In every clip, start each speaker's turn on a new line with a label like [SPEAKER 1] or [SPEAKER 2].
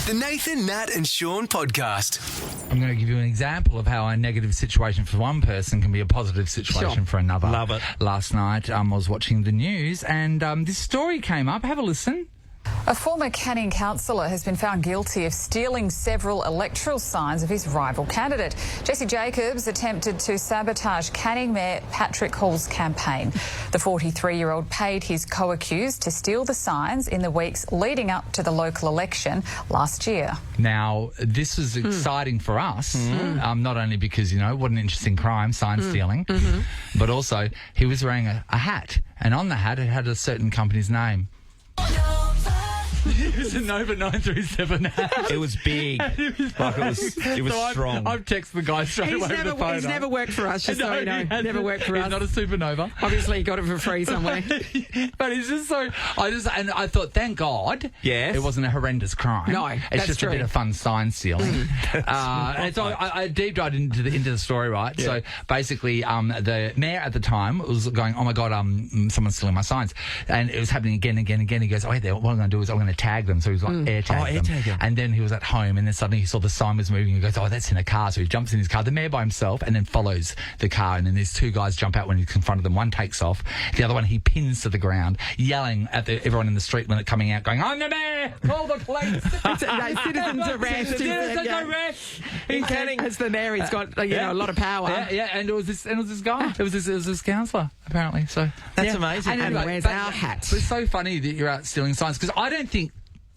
[SPEAKER 1] The Nathan, Nat and Shaun podcast.
[SPEAKER 2] I'm going to give you an example of how a negative situation for one person can be a positive situation for another.
[SPEAKER 3] Love it.
[SPEAKER 2] Last night, I was watching the news and this story came up. Have a listen.
[SPEAKER 4] A former Canning councillor has been found guilty of stealing several electoral signs of his rival candidate. Jesse Jacobs attempted to sabotage Canning Mayor Patrick Hall's campaign. The 43-year-old paid his co-accused to steal the signs in the weeks leading up to the local election last year.
[SPEAKER 2] Now, this was exciting for us, not only because, you know, what an interesting crime, sign stealing, but also he was wearing a hat, and on the hat it had a certain company's name. It was a Nova 937 hat.
[SPEAKER 3] It was big. It was strong.
[SPEAKER 2] I've texted the guy straight away with the photo.
[SPEAKER 5] He's never worked for us, just so you know. Never worked for us.
[SPEAKER 2] He's not a supernova.
[SPEAKER 5] Obviously, he got it for free somewhere.
[SPEAKER 2] But it's just so... I thought, thank God
[SPEAKER 3] Yes.
[SPEAKER 2] it wasn't a horrendous crime.
[SPEAKER 5] No,
[SPEAKER 2] it's
[SPEAKER 5] that's
[SPEAKER 2] just
[SPEAKER 5] true.
[SPEAKER 2] a bit of fun sign stealing. And so I deep dived into the story, right?
[SPEAKER 3] Yeah.
[SPEAKER 2] So basically, the mayor at the time was going, oh my God, someone's stealing my signs. And it was happening again and again and again. He goes, oh, what I'm going to do is I'm going to tag them. So he was like, air tag them. And then he was at home and then suddenly he saw the sign was moving. He goes, oh, that's in a car. So he jumps in his car, the mayor by himself, and then follows the car. And then these two guys jump out when he's confronted them. One takes off. The other one he pins to the ground, yelling at everyone in the street when it's coming out, going, I'm the mayor! Call the police!
[SPEAKER 5] Citizens arrest.
[SPEAKER 2] Citizens arrest!
[SPEAKER 5] In Canning, as the mayor, he's got a lot of power.
[SPEAKER 2] Yeah, and it was this guy. It was this councillor, apparently. So
[SPEAKER 3] That's amazing.
[SPEAKER 5] And
[SPEAKER 2] anyway,
[SPEAKER 5] where's
[SPEAKER 2] but
[SPEAKER 5] our hat?
[SPEAKER 2] It's so funny that you're out stealing signs, because I don't think...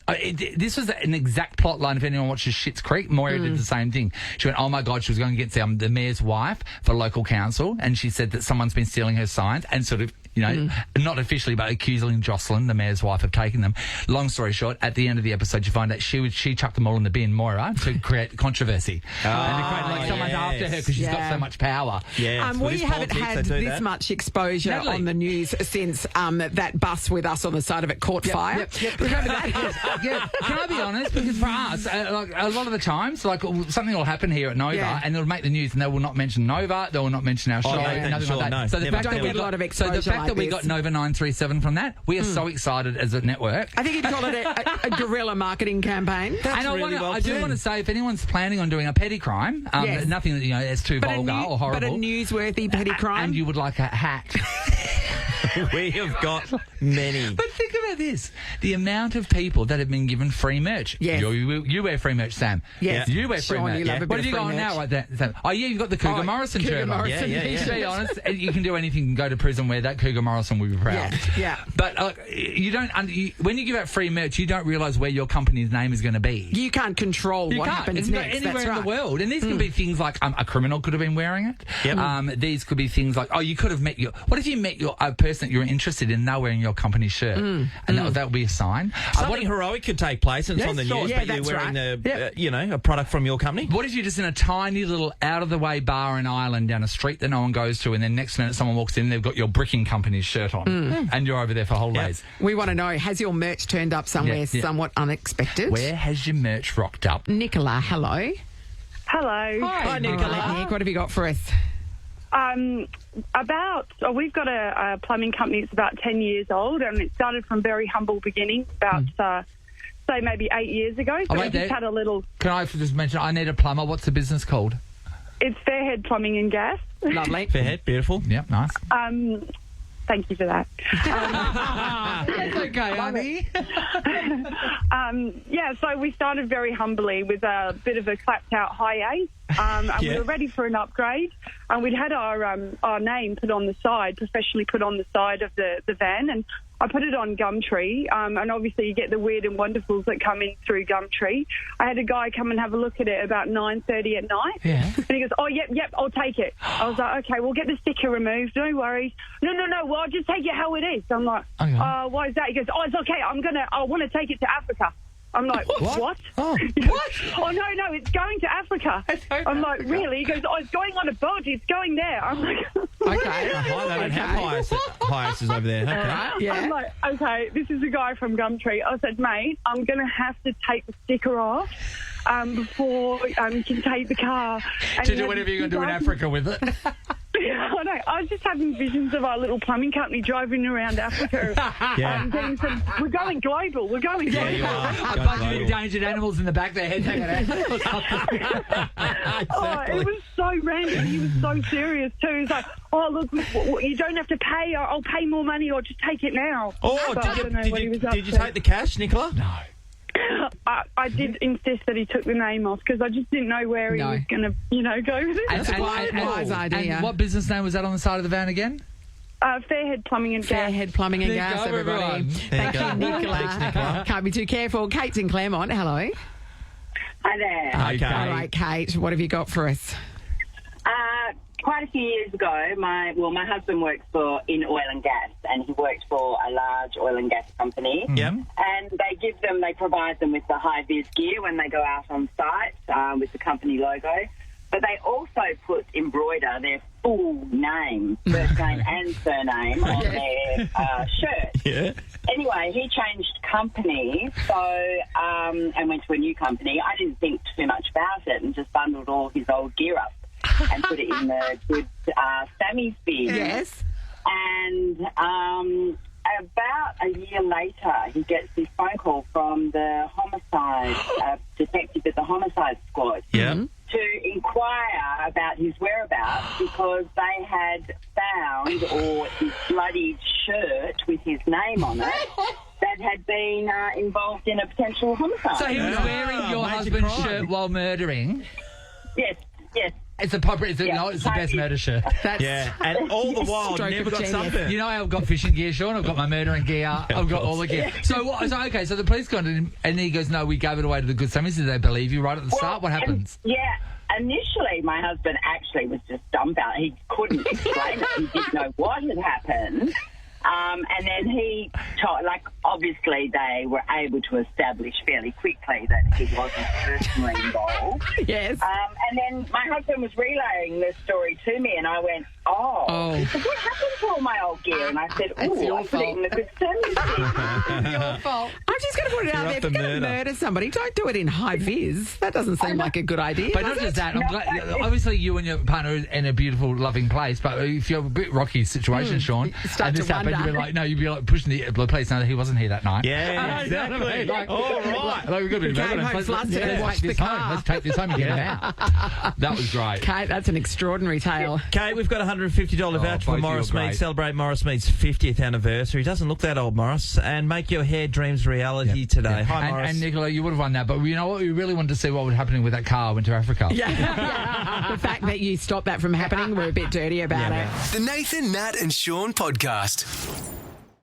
[SPEAKER 2] this was an exact plot line if anyone watches Schitt's Creek. Moira did the same thing. She went, oh my God, she was going against the mayor's wife for local council, and she said that someone's been stealing her signs and sort of, you know, not officially, but accusing Jocelyn, the mayor's wife, of taking them. Long story short, at the end of the episode, you find out she chucked them all in the bin, Moira, to create controversy. And to create, someone's after her because she's got so much power.
[SPEAKER 3] Yeah,
[SPEAKER 5] we haven't had this much exposure
[SPEAKER 2] Natalie.
[SPEAKER 5] on the news since that bus with us on the side of it caught fire. Remember that?
[SPEAKER 2] Yeah, can I be honest? Because for us, like a lot of the times, like something will happen here at Nova, and it'll make the news, and they will not mention Nova, they will not mention our show,
[SPEAKER 3] Nathan,
[SPEAKER 2] nothing
[SPEAKER 3] sure,
[SPEAKER 2] like that.
[SPEAKER 3] no,
[SPEAKER 2] So the
[SPEAKER 3] never.
[SPEAKER 2] fact
[SPEAKER 5] Don't
[SPEAKER 2] that we
[SPEAKER 5] get a lot of
[SPEAKER 2] got, so the
[SPEAKER 5] exposure
[SPEAKER 2] fact
[SPEAKER 5] like
[SPEAKER 2] that we
[SPEAKER 5] this.
[SPEAKER 2] got Nova 937 from that, we are so excited as a network.
[SPEAKER 5] I think you'd call it a guerrilla marketing campaign.
[SPEAKER 2] And I do want to say, if anyone's planning on doing a petty crime,
[SPEAKER 5] Yes.
[SPEAKER 2] nothing that that's too vulgar or horrible,
[SPEAKER 5] But a newsworthy petty crime.
[SPEAKER 2] and you would like a hat.
[SPEAKER 3] We have got many.
[SPEAKER 2] But think about this. The amount of people that have been given free merch.
[SPEAKER 5] Yes.
[SPEAKER 2] You wear free merch, Sam.
[SPEAKER 5] Yes.
[SPEAKER 2] You wear free
[SPEAKER 5] Sean,
[SPEAKER 2] merch.
[SPEAKER 5] you love a bit
[SPEAKER 2] What
[SPEAKER 5] of
[SPEAKER 2] have you
[SPEAKER 5] free
[SPEAKER 2] got on
[SPEAKER 5] merch.
[SPEAKER 2] now right there, Sam? Oh, yeah, you've got the Cougar Morrison
[SPEAKER 5] Cougar
[SPEAKER 2] shirt
[SPEAKER 5] Morrison
[SPEAKER 2] on.
[SPEAKER 3] Yeah.
[SPEAKER 2] To be honest, you can do anything. Go to prison, wear that. Cougar Morrison will be proud.
[SPEAKER 5] Yeah.
[SPEAKER 2] But you don't. When you give out free merch, you don't realise where your company's name is going to be.
[SPEAKER 5] You can't control
[SPEAKER 2] You
[SPEAKER 5] what
[SPEAKER 2] can't.
[SPEAKER 5] happens
[SPEAKER 2] It's not
[SPEAKER 5] next.
[SPEAKER 2] anywhere
[SPEAKER 5] That's
[SPEAKER 2] in
[SPEAKER 5] right.
[SPEAKER 2] the world. And these can be things like a criminal could have been wearing it.
[SPEAKER 3] Yep.
[SPEAKER 2] These could be things like, you could have met what if you met a person that you're interested in, they're wearing your company's shirt, and that would be a sign.
[SPEAKER 3] Something heroic could take place and it's
[SPEAKER 2] Yes,
[SPEAKER 3] on the
[SPEAKER 2] sure.
[SPEAKER 3] news,
[SPEAKER 5] Yeah,
[SPEAKER 3] but you're
[SPEAKER 5] that's
[SPEAKER 3] wearing
[SPEAKER 5] right.
[SPEAKER 3] a product from your company.
[SPEAKER 2] What if you're just in a tiny little out-of-the-way bar in Ireland down a street that no one goes to, and then next minute someone walks in, they've got your bricking company's shirt on, and you're over there for holidays.
[SPEAKER 5] We want to know, has your merch turned up somewhere somewhat unexpected?
[SPEAKER 2] Where has your merch rocked up?
[SPEAKER 5] Nicola, hello.
[SPEAKER 6] Hello.
[SPEAKER 5] Hi, Nicola.
[SPEAKER 6] Hi.
[SPEAKER 5] Nick, what have you got for us?
[SPEAKER 6] We've got a plumbing company that's about 10 years old, and it started from very humble beginnings about, say, maybe 8 years ago. So we just had a little...
[SPEAKER 2] Can I just mention, I need a plumber. What's the business called?
[SPEAKER 6] It's Fairhead Plumbing and Gas.
[SPEAKER 5] Lovely.
[SPEAKER 3] Fairhead, beautiful.
[SPEAKER 2] Yep, nice.
[SPEAKER 6] Thank you for that.
[SPEAKER 2] That's okay, honey.
[SPEAKER 6] So we started very humbly with a bit of a clapped-out high A, and we were ready for an upgrade. And we'd had our name put on the side, professionally put on the side of the van, and I put it on Gumtree, and obviously you get the weird and wonderfuls that come in through Gumtree. I had a guy come and have a look at it about 9:30 at night, and he goes, "Oh, yep, I'll take it." I was like, "Okay, we'll get the sticker removed. No worries." No, well, I'll just take it how it is. I'm like,
[SPEAKER 2] Okay.
[SPEAKER 6] "Why is that?" He goes, "Oh, it's okay. I want to take it to Africa." I'm like, what?
[SPEAKER 2] Oh,
[SPEAKER 6] what? Oh, no, it's going to Africa. I'm like, really? He goes, oh, it's going on a boat. It's going there. I'm like...
[SPEAKER 5] Okay.
[SPEAKER 3] They don't have hiaces over there. Okay.
[SPEAKER 5] Right, yeah.
[SPEAKER 6] I'm like, okay, this is a guy from Gumtree. I said, mate, I'm going to have to take the sticker off before you can take the car. And
[SPEAKER 2] to do whatever you're going to do in Africa with it.
[SPEAKER 6] Yeah, I know. I was just having visions of our little plumbing company driving around Africa. Getting we're going global. We're going global.
[SPEAKER 3] you are.
[SPEAKER 2] A bunch of endangered animals in the back of their head hanging out.
[SPEAKER 6] Oh, it was so random. He was so serious too. He's like, "Oh, look, you don't have to pay. I'll pay more money, or just take it now."
[SPEAKER 3] Oh,
[SPEAKER 6] So I don't know what he was up
[SPEAKER 3] did you
[SPEAKER 6] to.
[SPEAKER 3] take the cash, Nicola?
[SPEAKER 2] No.
[SPEAKER 6] I did insist that he took the name off because I just didn't know where he was going to, go with it.
[SPEAKER 5] That's a wise idea.
[SPEAKER 2] And what business name was that on the side of the van again?
[SPEAKER 6] Fairhead Plumbing and Gas.
[SPEAKER 5] Fairhead Plumbing and
[SPEAKER 2] There you
[SPEAKER 5] Gas,
[SPEAKER 2] go,
[SPEAKER 5] everybody.
[SPEAKER 2] everyone.
[SPEAKER 5] Thank you, Nicola.
[SPEAKER 3] Thanks, Nicola.
[SPEAKER 5] Can't be too careful. Kate's in Claremont. Hello.
[SPEAKER 7] Hi there.
[SPEAKER 3] Okay.
[SPEAKER 5] All right, Kate, what have you got for us?
[SPEAKER 7] Quite a few years ago, my husband works in oil and gas, and he worked for a large oil and gas company.
[SPEAKER 3] Yep.
[SPEAKER 7] And they provide them with the high-vis gear when they go out on site with the company logo. But they also embroider their full name, first name and surname, on their shirt.
[SPEAKER 3] Yeah.
[SPEAKER 7] Anyway, he changed company, and went to a new company. I didn't think too much about it and just bundled all his old gear up and put it in the good Sammy's bin.
[SPEAKER 5] Yes.
[SPEAKER 7] And about a year later, he gets this phone call from the homicide detective at the homicide squad.
[SPEAKER 3] Yeah.
[SPEAKER 7] To inquire about his whereabouts because they had found his bloodied shirt with his name on it that had been involved in a potential homicide.
[SPEAKER 2] So he was wearing your
[SPEAKER 3] major
[SPEAKER 2] husband's
[SPEAKER 3] crime.
[SPEAKER 2] shirt while murdering.
[SPEAKER 7] Yes.
[SPEAKER 2] It's the best murder shirt.
[SPEAKER 5] That's
[SPEAKER 3] and all the while,
[SPEAKER 5] Stroke
[SPEAKER 3] never
[SPEAKER 5] of
[SPEAKER 3] got
[SPEAKER 5] genius.
[SPEAKER 3] something.
[SPEAKER 2] You know, I've got fishing gear, Sean. I've got my murdering gear. I've got all the gear. So the police got him, and he goes, "No, we gave it away to the Good Sammys." Did they believe you right at the start? What happens?
[SPEAKER 7] Initially, my husband actually was just dumbfounded. He couldn't explain it. He didn't know what had happened. And then he told, obviously they were able to establish fairly quickly that he wasn't personally involved.
[SPEAKER 5] Yes.
[SPEAKER 7] And then my husband was relaying the story to me, and I went, He said, "What happened to all my old gear?" And I said, I put it in the Good Sammys bin.
[SPEAKER 5] Your fault. I'm just going to put it out there. If you're going to murder somebody, don't do it in high vis. That doesn't seem like a good idea.
[SPEAKER 2] But not just that. I'm glad, obviously, you and your partner are in a beautiful, loving place. But if you're a bit rocky situation, Sean,
[SPEAKER 5] start
[SPEAKER 2] and
[SPEAKER 5] to
[SPEAKER 2] this happened,
[SPEAKER 5] wonder.
[SPEAKER 2] you'd be like pushing the police know that he wasn't here that night.
[SPEAKER 3] Yeah, exactly. All right.
[SPEAKER 2] We've got to be
[SPEAKER 5] Game hopes last to watch the car.
[SPEAKER 2] Let's take this home and get him out. That was great.
[SPEAKER 5] Kate, that's an extraordinary tale.
[SPEAKER 3] Kate, we've got a $150 voucher for
[SPEAKER 2] both
[SPEAKER 3] Morris
[SPEAKER 2] you are
[SPEAKER 3] Mead.
[SPEAKER 2] great.
[SPEAKER 3] Celebrate Morris Mead's 50th anniversary. Doesn't look that old, Morris. And make your hair dreams reality today. Hi, Morris.
[SPEAKER 2] And Nicola, you would have won that, but you know what? We really wanted to see what was happening with that car. I went to Africa.
[SPEAKER 5] Yeah. The fact that you stopped that from happening, we're a bit dirty about it.
[SPEAKER 1] The Nathan, Nat and Shaun podcast.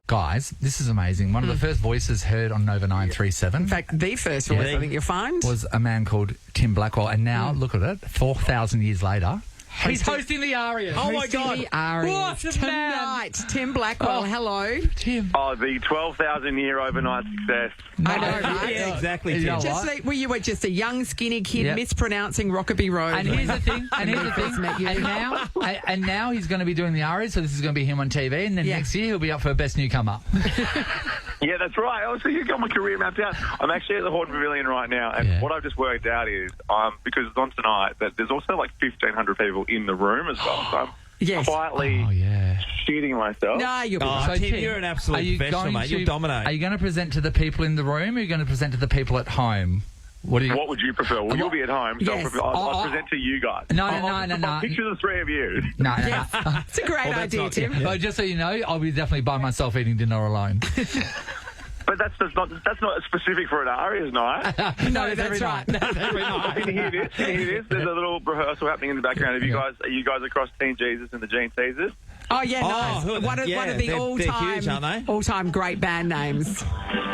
[SPEAKER 2] Guys, this is amazing. One of the first voices heard on Nova 937
[SPEAKER 5] In fact, the first voice I think you'll find.
[SPEAKER 2] was a man called Tim Blackwell. And now, look at it, 4,000 years later, he's hosting the ARIAs.
[SPEAKER 3] Oh, my God.
[SPEAKER 5] The ARIAs.
[SPEAKER 2] What a man.
[SPEAKER 5] Tonight. Tim Blackwell, hello.
[SPEAKER 2] Tim.
[SPEAKER 8] Oh, the 12,000-year overnight success.
[SPEAKER 5] I know, right?
[SPEAKER 3] Yeah, exactly,
[SPEAKER 2] You know
[SPEAKER 3] Tim.
[SPEAKER 2] what?
[SPEAKER 5] You were just a young, skinny kid
[SPEAKER 2] Yep.
[SPEAKER 5] mispronouncing Rockaby Road.
[SPEAKER 2] And here's the thing.
[SPEAKER 5] Met you.
[SPEAKER 2] And now he's going to be doing the ARIAs, so this is going to be him on TV. And then next year he'll be up for Best Newcomer.
[SPEAKER 8] Yeah, that's right. Oh, so you've got my career mapped out. I'm actually at the Horton Pavilion right now, and what I've just worked out is, because it's on tonight, that there's also 1,500 people in the room as well. So I'm quietly shooting myself.
[SPEAKER 5] No, you'll be
[SPEAKER 3] Oh,
[SPEAKER 5] right.
[SPEAKER 3] Tim, you're an absolute professional, mate. You'll dominate.
[SPEAKER 2] Are you going to present to the people in the room, or are you going to present to the people at home? What
[SPEAKER 8] would you prefer? Well, you'll be at home, so
[SPEAKER 5] Yes.
[SPEAKER 8] I'll present to you guys.
[SPEAKER 2] No.
[SPEAKER 8] Picture the three of you.
[SPEAKER 2] No.
[SPEAKER 5] It's a great idea, Tim.
[SPEAKER 2] But just so you know, I'll be definitely by myself eating dinner alone.
[SPEAKER 8] But that's not specific for an ARIAs night.
[SPEAKER 5] No, that's right.
[SPEAKER 8] Can you hear this? There's a little rehearsal happening in the background. Are you guys across Teen Jesus and the Gene Teasers?
[SPEAKER 5] Oh, yeah, nice.
[SPEAKER 3] who are they?
[SPEAKER 5] One of the
[SPEAKER 3] They're huge, aren't they?
[SPEAKER 5] all-time great band names.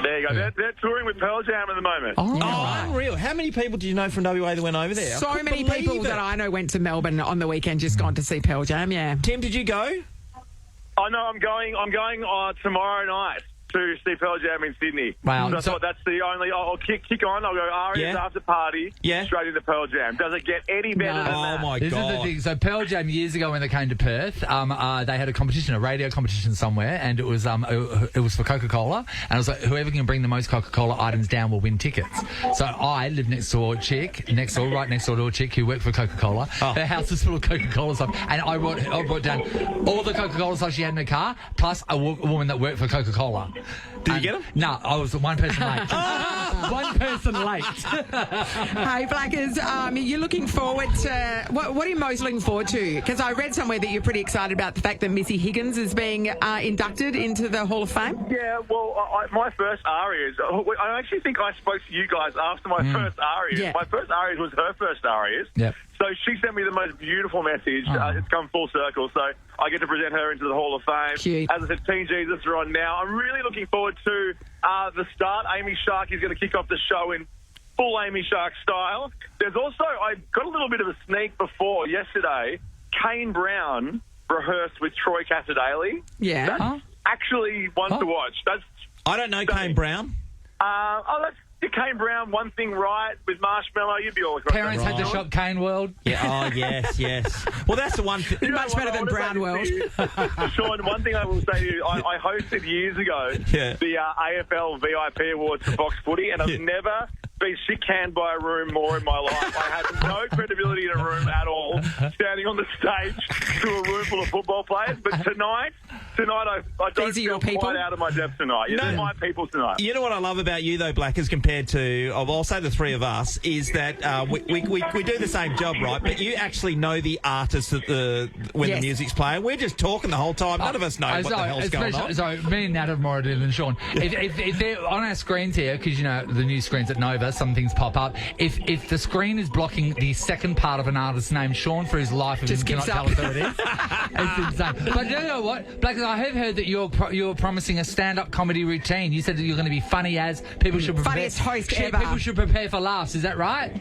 [SPEAKER 8] There you go. They're touring with Pearl Jam at the moment.
[SPEAKER 3] Oh, unreal. How many people do you know from WA that went over there?
[SPEAKER 5] So
[SPEAKER 3] I couldn't
[SPEAKER 5] many
[SPEAKER 3] believe
[SPEAKER 5] people
[SPEAKER 3] it.
[SPEAKER 5] that I know went to Melbourne on the weekend just gone to see Pearl Jam, yeah.
[SPEAKER 3] Tim, did you go?
[SPEAKER 8] Oh no, I'm going tomorrow night. to see Pearl Jam in Sydney.
[SPEAKER 2] Wow.
[SPEAKER 8] So I thought that's the only... I'll kick on. I'll go ARIAs after party, straight into Pearl Jam. Does it get any better than that?
[SPEAKER 3] Oh, my
[SPEAKER 2] This
[SPEAKER 3] God.
[SPEAKER 2] is the thing. So Pearl Jam, years ago when they came to Perth, they had a competition, a radio competition somewhere, and it was for Coca-Cola, and it was like, whoever can bring the most Coca-Cola items down will win tickets. So I lived right next door to a chick who worked for Coca-Cola. Her house was full of Coca-Cola stuff, and I brought down all the Coca-Cola stuff she had in her car, plus a woman that worked for Coca-Cola.
[SPEAKER 3] Did you get them?
[SPEAKER 2] No, I was one person late. One person late.
[SPEAKER 5] Hey, Blackers, you're looking forward to... What are you most looking forward to? Because I read somewhere that you're pretty excited about the fact that Missy Higgins is being inducted into the Hall of Fame.
[SPEAKER 8] Yeah, well, my first ARIAs... I actually think I spoke to you guys after my first ARIAs.
[SPEAKER 5] Yeah.
[SPEAKER 8] My first ARIAs was her first ARIAs.
[SPEAKER 2] Yep.
[SPEAKER 8] So she sent me the most beautiful message. It's come full circle. So I get to present her into the Hall of Fame.
[SPEAKER 5] Cute.
[SPEAKER 8] As I said, Teen Jesus are on now. I'm really looking forward to the start. Amy Shark is going to kick off the show in full Amy Shark style. There's also, I got a little bit of a sneak before yesterday. Kane Brown rehearsed with Troy Cassadaly.
[SPEAKER 5] Yeah.
[SPEAKER 8] That's actually one to watch. That's
[SPEAKER 3] I don't know Kane Brown.
[SPEAKER 8] that's Kane Brown, One Thing Right with Marshmallow. You'd be all across
[SPEAKER 2] Parents
[SPEAKER 8] that.
[SPEAKER 2] had to shop Kane World.
[SPEAKER 3] Yeah. Oh, yes. Well, that's the one.
[SPEAKER 8] You know
[SPEAKER 5] Much
[SPEAKER 8] what,
[SPEAKER 5] better than
[SPEAKER 8] I wanna
[SPEAKER 5] Brown
[SPEAKER 8] say
[SPEAKER 5] World.
[SPEAKER 8] to you, Sean, one thing I will say to you, I hosted years ago the AFL VIP Awards for Fox Footy, and I've never been shit-canned by a room more in my life. I had no credibility in a room at all, standing on the stage to a room full of football players. But tonight I don't
[SPEAKER 5] These are your
[SPEAKER 8] feel
[SPEAKER 5] people?
[SPEAKER 8] quite out of my depth tonight. They're my people tonight.
[SPEAKER 3] You know what I love about you, though, Black, as compared to, I'll say the three of us, is that we do the same job, right? But you actually know the artists when the music's playing. We're just talking the whole time. None of us know what the hell's going on.
[SPEAKER 2] So me and Nat have more idea than Sean. If they're on our screens here, because, you know, the new screens at Nova, some things pop up. If the screen is blocking the second part of an artist's name, Sean, for his life,
[SPEAKER 5] Just
[SPEAKER 2] cannot
[SPEAKER 5] gives
[SPEAKER 2] tell
[SPEAKER 5] up.
[SPEAKER 2] us who it is. It's insane. But you know what, Black, I have heard that you're promising a stand-up comedy routine. You said that you're going to be funny as people should prepare.
[SPEAKER 5] Funniest host ever.
[SPEAKER 2] People should prepare for laughs. Is that right?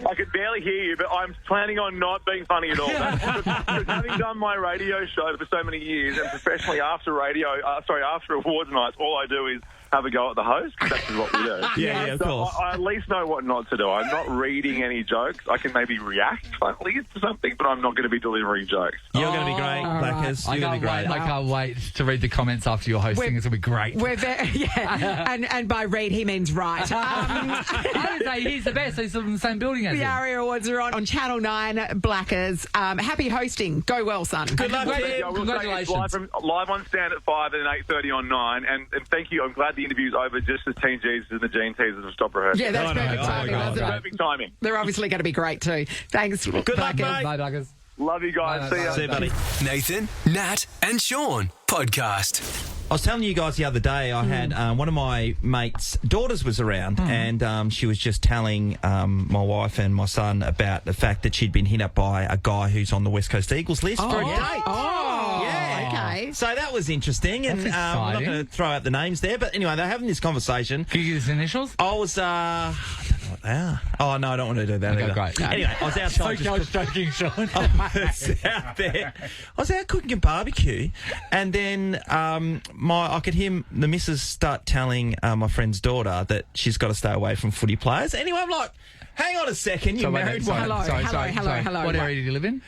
[SPEAKER 8] I could barely hear you, but I'm planning on not being funny at all. Because having done my radio show for so many years and professionally after after awards nights, all I do is have a go at the host. That's what we do.
[SPEAKER 3] Yeah, of course.
[SPEAKER 8] I at least know what not to do. I'm not reading any jokes. I can maybe react funnily to something, but I'm not going to be delivering jokes.
[SPEAKER 3] You're going to be great, Blackers. You're going to be great.
[SPEAKER 2] I can't wait to read the comments after your hosting. It's going to be great.
[SPEAKER 5] We're very, and by read he means right.
[SPEAKER 2] I would say he's the best. He's in the same building as
[SPEAKER 5] The
[SPEAKER 2] him.
[SPEAKER 5] ARIA Awards are on Channel 9, Blackers. Happy hosting. Go well, son.
[SPEAKER 3] Good luck,
[SPEAKER 2] Great.
[SPEAKER 3] Tim.
[SPEAKER 8] I will say it's
[SPEAKER 2] Congratulations.
[SPEAKER 8] live on Stand at 5 and 8:30 on 9. And thank you. I'm glad the interview's over just as Teen Jesus and the Gene Teasers have stopped rehearsing.
[SPEAKER 5] Yeah, that's perfect timing. Wasn't it?
[SPEAKER 8] Perfect timing.
[SPEAKER 5] They're obviously going to be great too. Thanks.
[SPEAKER 3] Good luck,
[SPEAKER 5] Blackers.
[SPEAKER 3] mate.
[SPEAKER 2] Bye, Blackers.
[SPEAKER 8] Love you guys. See ya.
[SPEAKER 3] See you, buddy.
[SPEAKER 1] Nathan, Nat, and Sean podcast.
[SPEAKER 3] I was telling you guys the other day, I had one of my mates' daughters was around, and she was just telling my wife and my son about the fact that she'd been hit up by a guy who's on the West Coast Eagles list for a date.
[SPEAKER 5] Oh,
[SPEAKER 3] Yeah.
[SPEAKER 5] okay.
[SPEAKER 3] So that was interesting, and
[SPEAKER 2] That's
[SPEAKER 3] I'm not
[SPEAKER 2] exciting.
[SPEAKER 3] going to throw out the names there, but anyway, they're having this conversation.
[SPEAKER 2] Can you give us initials?
[SPEAKER 3] I was, I don't know what they are. Oh, no, I don't want to do that
[SPEAKER 2] Okay,
[SPEAKER 3] either.
[SPEAKER 2] great.
[SPEAKER 3] Anyway, I was outside just
[SPEAKER 2] joking, Sean.
[SPEAKER 3] I was out cooking a barbecue, and then I could hear the missus start telling my friend's daughter that she's got to stay away from footy players. Anyway, I'm like, hang on a second, you married one.
[SPEAKER 5] Hello.
[SPEAKER 2] What area do you live in?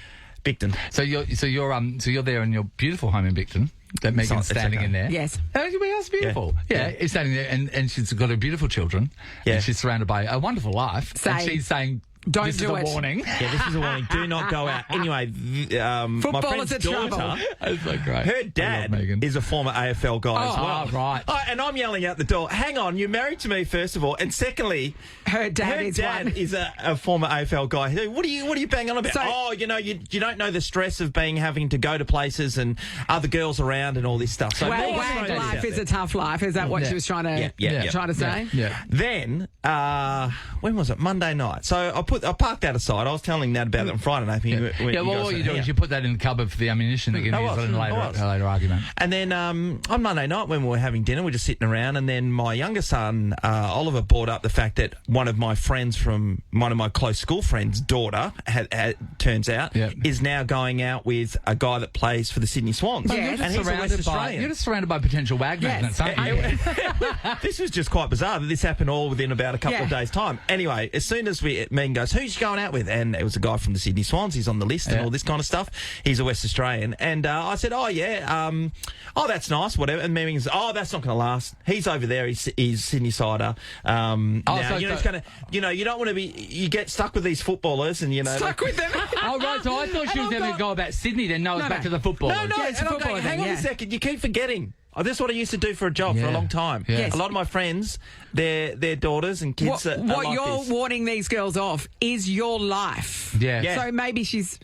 [SPEAKER 3] Bicton.
[SPEAKER 2] So you're there in your beautiful home in Bicton. That Megan's
[SPEAKER 3] It's
[SPEAKER 2] standing
[SPEAKER 3] okay.
[SPEAKER 2] in there.
[SPEAKER 5] Yes.
[SPEAKER 2] That's beautiful. Yeah, it's standing there, and she's got her beautiful children.
[SPEAKER 3] Yeah.
[SPEAKER 2] And she's surrounded by a wonderful life. And she's saying,
[SPEAKER 5] Don't
[SPEAKER 2] this
[SPEAKER 5] do
[SPEAKER 2] is
[SPEAKER 5] it.
[SPEAKER 2] a warning.
[SPEAKER 3] Yeah, this is a warning. Do not go out. Anyway, my
[SPEAKER 5] Footballers
[SPEAKER 3] friend's
[SPEAKER 5] are trouble.
[SPEAKER 3] daughter,
[SPEAKER 2] That's so great.
[SPEAKER 3] her
[SPEAKER 2] I love
[SPEAKER 3] dad
[SPEAKER 2] Megan.
[SPEAKER 3] is a former AFL guy as well.
[SPEAKER 2] right.
[SPEAKER 3] And I'm yelling out the door, hang on, you're married to me, first of all. And secondly,
[SPEAKER 5] Her dad is one.
[SPEAKER 3] is a former AFL guy. What are you banging on about?
[SPEAKER 5] So-
[SPEAKER 3] You don't know the stress of having to go to places and other girls around and all this stuff. So
[SPEAKER 5] Well,
[SPEAKER 3] more
[SPEAKER 5] wag
[SPEAKER 3] throw this
[SPEAKER 5] life
[SPEAKER 3] out
[SPEAKER 5] is
[SPEAKER 3] there.
[SPEAKER 5] a tough life. Is that what she was trying to
[SPEAKER 3] Yeah.
[SPEAKER 5] trying to say?
[SPEAKER 2] Yeah.
[SPEAKER 3] Then, when was it? Monday night. So parked that aside. I was telling Nat about it on Friday night.
[SPEAKER 2] What you do is you put that in the cupboard for the ammunition that you can use in a later argument.
[SPEAKER 3] And then on Monday night when we were having dinner, we were just sitting around, and then my younger son, Oliver, brought up the fact that one of my close school friends' daughter, turns out, is now going out with a guy that plays for the Sydney Swans.
[SPEAKER 2] Yeah.
[SPEAKER 3] And he's a West Australian.
[SPEAKER 2] You're just surrounded by potential wag magnets, aren't you?
[SPEAKER 3] This was just quite bizarre that this happened all within about a couple of days' time. Anyway, as soon as Megan goes, who's you going out with? And it was a guy from the Sydney Swans. He's on the list and all this kind of stuff. He's a West Australian. And I said, that's nice, whatever. And Megan goes, that's not going to last. He's over there. He's Sydney sider. He's going to, you don't want to be, you get stuck with these footballers and,
[SPEAKER 5] Stuck with them?
[SPEAKER 2] Oh, right. So I thought she was going to go about Sydney then. No, it's back to the football.
[SPEAKER 3] No, it's football. Hang on a second. You keep forgetting. This is what I used to do for a job for a long time.
[SPEAKER 5] Yes.
[SPEAKER 3] A lot of my friends, their daughters and kids are
[SPEAKER 5] what
[SPEAKER 3] like
[SPEAKER 5] you're
[SPEAKER 3] this.
[SPEAKER 5] warning these girls off is your life.
[SPEAKER 2] Yeah.
[SPEAKER 5] So maybe she's...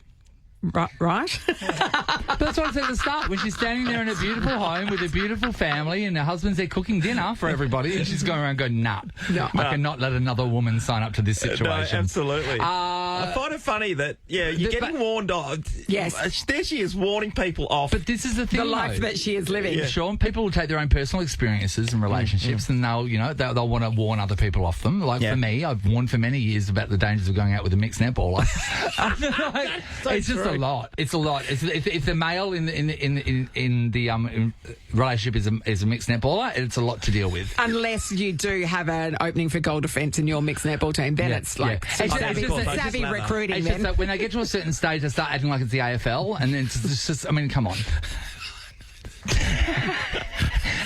[SPEAKER 5] Right?
[SPEAKER 2] But that's what I said at the start. When she's standing there in a beautiful home with a beautiful family and her husband's there cooking dinner for everybody and she's going around going, nah, I cannot let another woman sign up to this situation.
[SPEAKER 3] No, absolutely. I find it funny that, you're getting warned off.
[SPEAKER 5] Yes.
[SPEAKER 3] There she is warning people off.
[SPEAKER 2] But this is the thing,
[SPEAKER 5] The life that she is living.
[SPEAKER 2] Yeah. Sean, people will take their own personal experiences and relationships and they'll want to warn other people off them. Like for me, I've warned for many years about the dangers of going out with a mixed netballer. It's just a lot. It's a lot. If the male in the relationship is a mixed netballer, it's a lot to deal with.
[SPEAKER 5] Unless you do have an opening for goal defence in your mixed netball team, then it's like savvy recruiting.
[SPEAKER 2] It's just that when they get to a certain stage, they start acting like it's the AFL, and then it's just I mean, come on.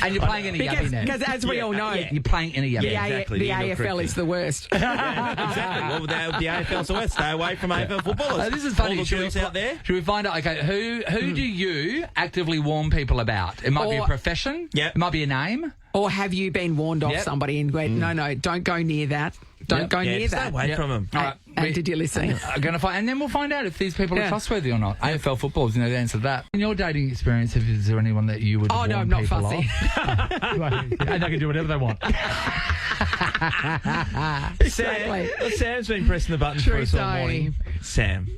[SPEAKER 2] And you're playing in a yummy net.
[SPEAKER 5] Because as we all know,
[SPEAKER 2] you're playing in a yummy net.
[SPEAKER 5] The AFL is the worst.
[SPEAKER 3] Exactly. Well, the AFL's the worst. Stay away from AFL footballers.
[SPEAKER 2] This is funny.
[SPEAKER 3] All the girls out there.
[SPEAKER 2] Should we find out? Okay, who do you actively warn people about? It might be a profession.
[SPEAKER 3] Yeah.
[SPEAKER 2] It might be a name.
[SPEAKER 5] Or have you been warned off somebody and went, no, don't go near that. Don't go near that.
[SPEAKER 3] Stay away from them.
[SPEAKER 2] All right.
[SPEAKER 5] And did you listen?
[SPEAKER 2] And then we'll find out if these people are trustworthy or not. AFL footballers know the answer to that. In your dating experience, is there anyone that you would warn
[SPEAKER 5] I'm not
[SPEAKER 2] people
[SPEAKER 5] fussy.
[SPEAKER 2] And they can do whatever they want.
[SPEAKER 3] Sam's been pressing the buttons for us all morning. Sam.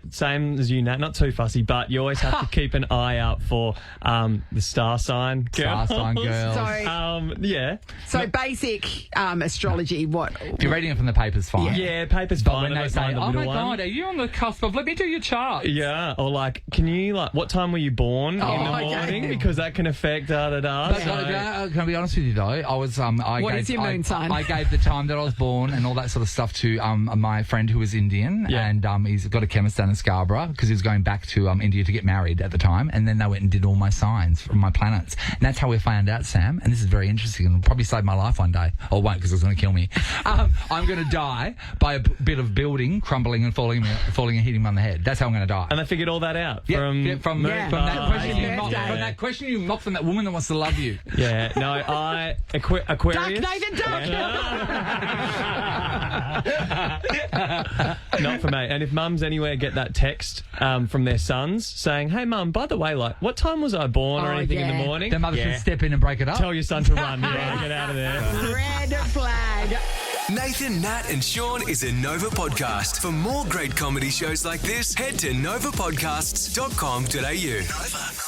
[SPEAKER 9] Same as you, Nat. Not too fussy, but you always have to keep an eye out for the star sign girls.
[SPEAKER 2] Star sign girls.
[SPEAKER 5] So basic astrology, what?
[SPEAKER 2] If you're reading it from the papers, fine.
[SPEAKER 9] Yeah, papers
[SPEAKER 2] But
[SPEAKER 9] fine.
[SPEAKER 2] when they say,
[SPEAKER 9] the
[SPEAKER 2] oh my
[SPEAKER 9] middle
[SPEAKER 2] God,
[SPEAKER 9] one.
[SPEAKER 2] are you on the cusp of, let me do your chart.
[SPEAKER 9] Yeah, or like, can you, what time were you born in the morning? Because that can affect
[SPEAKER 2] But can I be honest with you though? I was
[SPEAKER 5] What is your moon sign?
[SPEAKER 2] I gave the time that I was born and all that sort of stuff to my friend who was Indian, and he's got a chemist down in Scarborough because he was going back to India to get married at the time, and then they went and did all my signs from my planets, and that's how we found out, Sam. And this is very interesting and will probably save my life one day, or won't because it's going to kill me. I'm going to die by a bit of building crumbling and falling and hitting me on the head. That's how I'm going to die.
[SPEAKER 9] And they figured all that out
[SPEAKER 2] from that question you mocked from that woman that wants to love you.
[SPEAKER 9] Yeah, no, Aquarius.
[SPEAKER 5] Duck, Nathan, duck!
[SPEAKER 9] Not for me. And if mums anywhere get that text from their sons saying, hey, mum, by the way, what time was I born or anything in the morning?
[SPEAKER 2] Their mother should step in and break it up.
[SPEAKER 9] Tell your son to run. Get out of there.
[SPEAKER 5] Red flag.
[SPEAKER 1] Nathan, Nat and Sean is a Nova podcast. For more great comedy shows like this, head to novapodcasts.com.au. Nova.